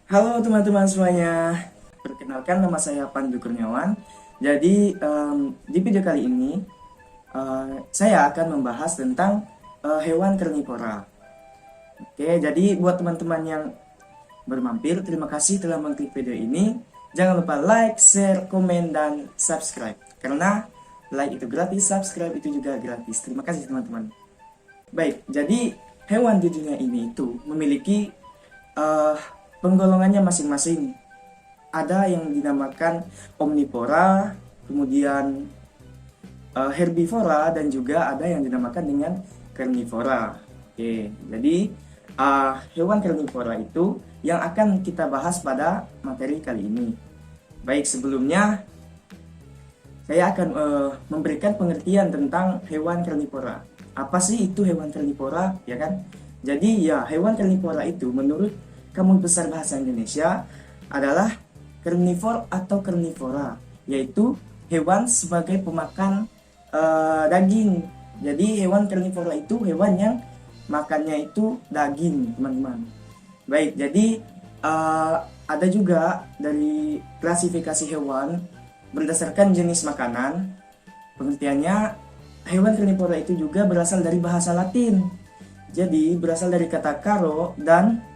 Halo teman-teman semuanya, perkenalkan nama saya Pandu Kurniawan. Jadi di video kali ini saya akan membahas tentang hewan karnivora. Oke, jadi buat teman-teman yang bermampir, terima kasih telah mengklik video ini. Jangan lupa like, share, komen, dan subscribe. Karena like itu gratis, subscribe itu juga gratis. Terima kasih teman-teman. Baik, jadi hewan di dunia ini itu memiliki eh, penggolongannya masing-masing. Ada yang dinamakan omnivora, kemudian herbivora, dan juga ada yang dinamakan dengan carnivora. Oke, jadi hewan karnivora itu yang akan kita bahas pada materi kali ini. Baik, sebelumnya saya akan memberikan pengertian tentang hewan karnivora. Apa sih itu hewan karnivora, ya kan? Jadi ya, hewan karnivora itu menurut Kamus Besar Bahasa Indonesia adalah karnivor atau karnivora, yaitu hewan sebagai pemakan daging. Jadi hewan karnivora itu hewan yang makannya itu daging, teman-teman. Baik, jadi ada juga dari klasifikasi hewan berdasarkan jenis makanan. Pengertiannya, hewan karnivora itu juga berasal dari bahasa Latin. Jadi berasal dari kata caro dan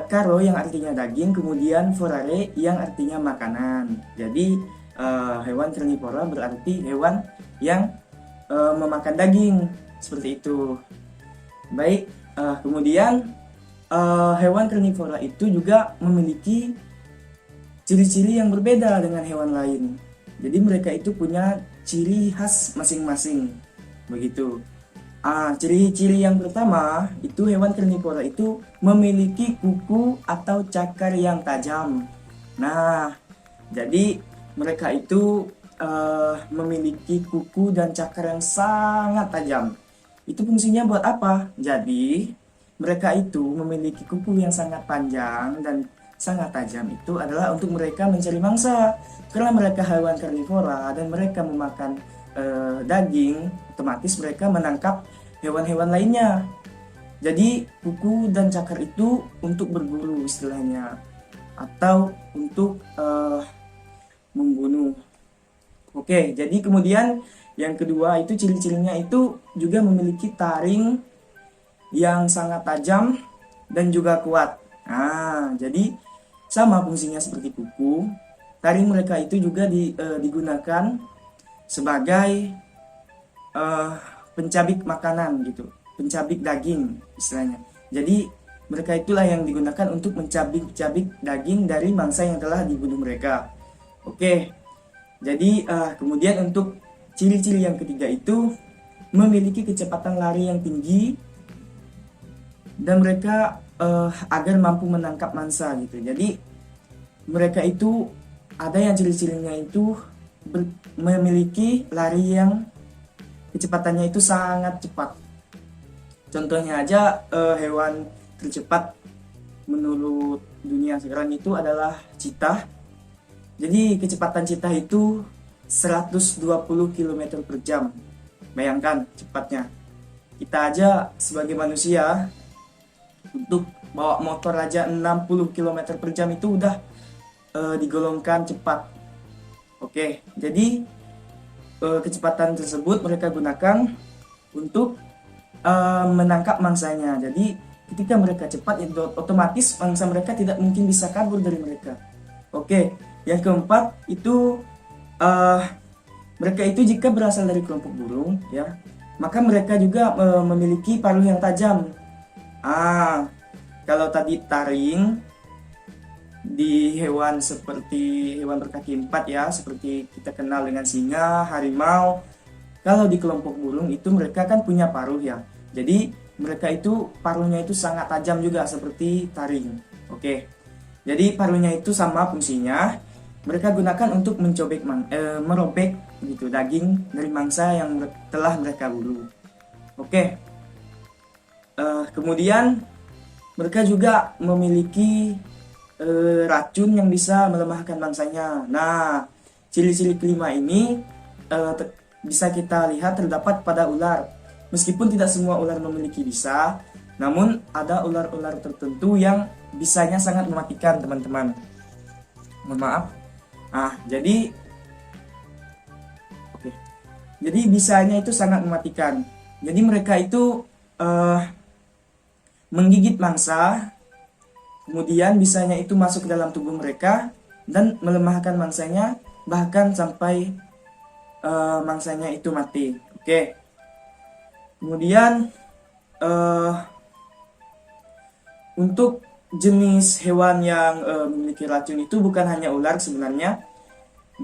caro yang artinya daging, kemudian forare yang artinya makanan. Jadi hewan karnivora berarti hewan yang memakan daging, seperti itu. Baik, kemudian hewan karnivora itu juga memiliki ciri-ciri yang berbeda dengan hewan lain. Jadi mereka itu punya ciri khas masing-masing. Begitu. Ciri-ciri yang pertama itu hewan karnivora itu memiliki kuku atau cakar yang tajam. Nah, jadi mereka itu memiliki kuku dan cakar yang sangat tajam. Itu fungsinya buat apa? Jadi mereka itu memiliki kuku yang sangat panjang dan sangat tajam, itu adalah untuk mereka mencari mangsa. Karena mereka hewan karnivora dan mereka memakan daging, otomatis mereka menangkap hewan-hewan lainnya. Jadi kuku dan cakar itu untuk berburu istilahnya, atau untuk membunuh. Oke, jadi kemudian yang kedua itu ciri-cirinya itu juga memiliki taring yang sangat tajam dan juga kuat. Jadi sama fungsinya seperti kuku. Taring mereka itu juga digunakan sebagai pencabik makanan gitu, pencabik daging istilahnya. Jadi mereka itulah yang digunakan untuk mencabik-cabik daging dari mangsa yang telah dibunuh mereka. Oke, jadi kemudian untuk ciri-ciri yang ketiga itu memiliki kecepatan lari yang tinggi dan mereka agar mampu menangkap mangsa gitu. Jadi mereka itu ada yang ciri-cirinya itu memiliki lari yang kecepatannya itu sangat cepat. Contohnya aja hewan tercepat menurut dunia sekarang itu adalah cheetah. Jadi kecepatan cheetah itu 120 km per jam. Bayangkan cepatnya. Kita aja sebagai manusia untuk bawa motor aja 60 km per jam itu udah digolongkan cepat. Oke, jadi kecepatan tersebut mereka gunakan untuk menangkap mangsanya. Jadi ketika mereka cepat, itu otomatis mangsa mereka tidak mungkin bisa kabur dari mereka. Oke, yang keempat itu mereka itu jika berasal dari kelompok burung, ya, maka mereka juga memiliki paruh yang tajam. Kalau tadi taring di hewan seperti hewan berkaki empat, ya, seperti kita kenal dengan singa, harimau. Kalau di kelompok burung itu mereka kan punya paruh, ya. Jadi mereka itu paruhnya itu sangat tajam juga seperti taring. Oke. Jadi paruhnya itu sama fungsinya. Mereka gunakan untuk merobek gitu daging dari mangsa yang telah mereka buru. Oke. Kemudian mereka juga memiliki racun yang bisa melemahkan mangsanya. Nah, ciri-ciri kelima ini bisa kita lihat terdapat pada ular. Meskipun tidak semua ular memiliki bisa, Namun ada ular-ular tertentu yang bisanya sangat mematikan, teman-teman. Mohon maaf. Jadi bisanya itu sangat mematikan. Jadi mereka itu menggigit mangsa, kemudian bisanya itu masuk ke dalam tubuh mereka dan melemahkan mangsanya, bahkan sampai mangsanya itu mati. Oke. Kemudian untuk jenis hewan yang memiliki racun itu bukan hanya ular sebenarnya.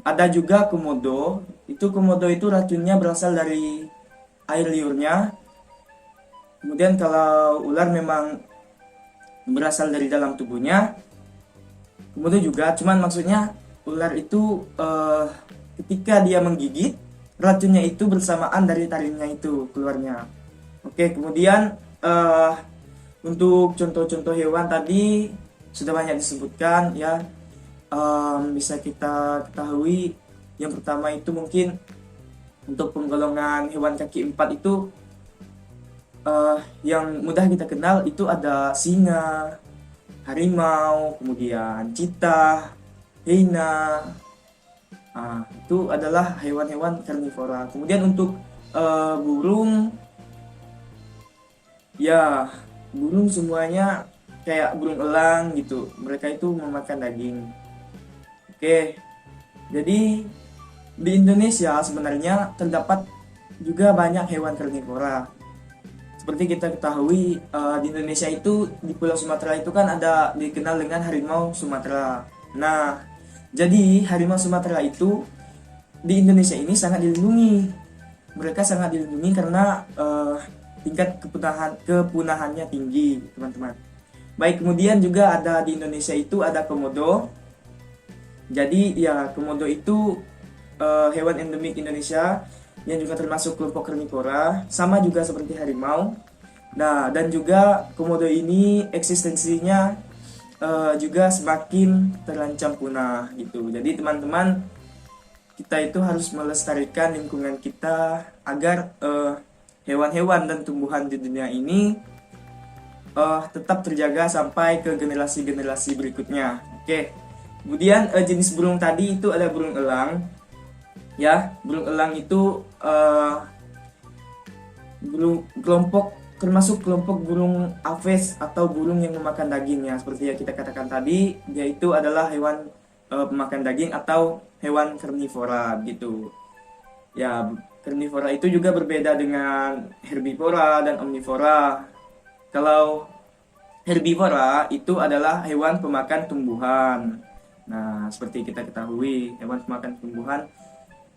Ada juga komodo. Komodo itu racunnya berasal dari air liurnya. Kemudian kalau ular memang berasal dari dalam tubuhnya. Komodo juga, cuman maksudnya ular itu ketika dia menggigit, racunnya itu bersamaan dari taringnya itu keluarnya. Oke, kemudian untuk contoh-contoh hewan tadi sudah banyak disebutkan ya. Bisa kita ketahui, yang pertama itu mungkin untuk penggolongan hewan kaki 4 itu yang mudah kita kenal itu ada singa, harimau, kemudian cheetah, hyena. Itu adalah hewan-hewan karnivora. Kemudian untuk burung, ya burung semuanya kayak burung elang gitu. Mereka itu memakan daging. Oke, jadi di Indonesia sebenarnya terdapat juga banyak hewan karnivora. Seperti kita ketahui, di Indonesia itu, di Pulau Sumatera itu kan ada dikenal dengan harimau Sumatera. Nah, jadi harimau Sumatera itu di Indonesia ini sangat dilindungi. Mereka sangat dilindungi karena tingkat kepunahannya tinggi, teman-teman. Baik, kemudian juga ada di Indonesia itu ada komodo. Jadi ya, komodo itu hewan endemik Indonesia yang juga termasuk kelompok karnivora, sama juga seperti harimau. Nah, dan juga komodo ini eksistensinya juga semakin terancam punah gitu. Jadi teman-teman, kita itu harus melestarikan lingkungan kita agar hewan-hewan dan tumbuhan di dunia ini tetap terjaga sampai ke generasi-generasi berikutnya. Oke. Kemudian jenis burung tadi itu ada burung elang. Ya, burung elang itu termasuk kelompok burung aves atau burung yang memakan dagingnya. Seperti yang kita katakan tadi, dia itu adalah hewan pemakan daging atau hewan karnivora gitu. Ya, karnivora itu juga berbeda dengan herbivora dan omnivora. Kalau herbivora itu adalah hewan pemakan tumbuhan. Nah, seperti kita ketahui, hewan pemakan tumbuhan,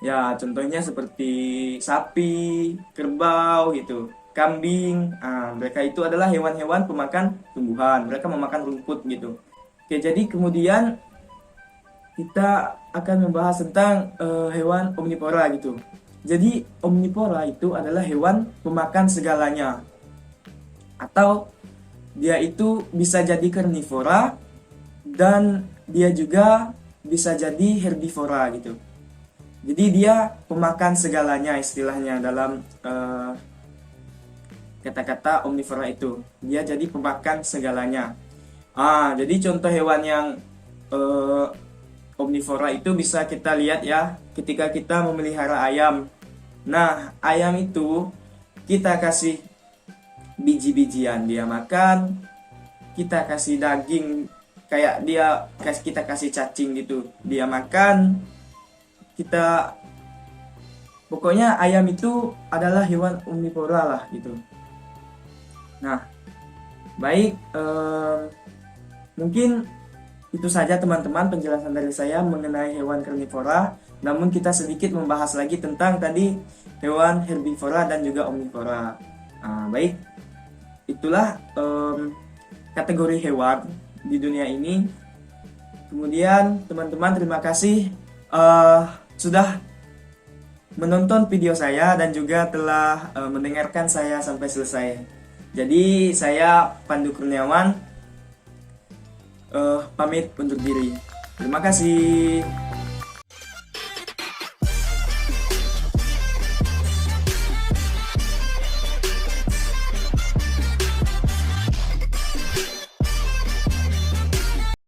ya contohnya seperti sapi, kerbau gitu, kambing. Mereka itu adalah hewan-hewan pemakan tumbuhan. Mereka memakan rumput gitu. Oke, jadi kemudian kita akan membahas tentang hewan omnivora gitu. Jadi omnivora itu adalah hewan pemakan segalanya. Atau dia itu bisa jadi karnivora dan dia juga bisa jadi herbivora gitu. Jadi dia pemakan segalanya istilahnya dalam kata-kata omnivora itu. Dia jadi pemakan segalanya. Jadi contoh hewan yang omnivora itu bisa kita lihat ya ketika kita memelihara ayam. Nah, ayam itu kita kasih biji-bijian dia makan, kita kasih daging kayak kita kasih cacing gitu dia makan. Pokoknya ayam itu adalah hewan omnivora lah gitu. Nah, baik, mungkin itu saja teman-teman penjelasan dari saya mengenai hewan karnivora. Namun kita sedikit membahas lagi tentang tadi hewan herbivora dan juga omnivora. Baik, itulah kategori hewan di dunia ini. Kemudian teman-teman, terima kasih sudah menonton video saya dan juga telah mendengarkan saya sampai selesai. Jadi saya Pandu Kurniawan pamit undur diri. Terima kasih.